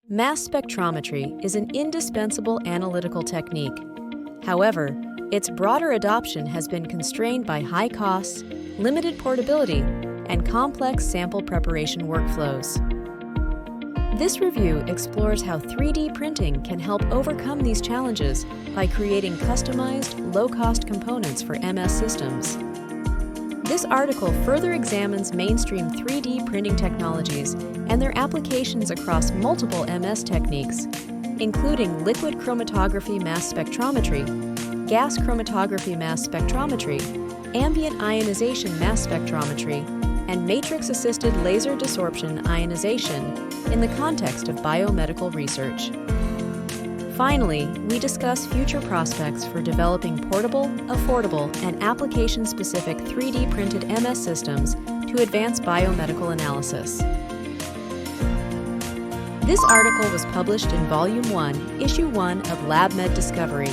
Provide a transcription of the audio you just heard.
Mass spectrometry is an indispensable analytical technique. However, its broader adoption has been constrained by high costs, limited portability, and complex sample preparation workflows. This review explores how 3D printing can help overcome these challenges by creating customized, low-cost components for MS systems. This article further examines mainstream 3D printing technologies and their applications across multiple MS techniques, including liquid chromatography mass spectrometry, gas chromatography mass spectrometry, ambient ionization mass spectrometry, and matrix-assisted laser desorption ionization in the context of biomedical research. Finally, we discuss future prospects for developing portable, affordable, and application-specific 3D printed MS systems to advance biomedical analysis. This article was published in Volume 1, Issue 1 of LabMed Discovery,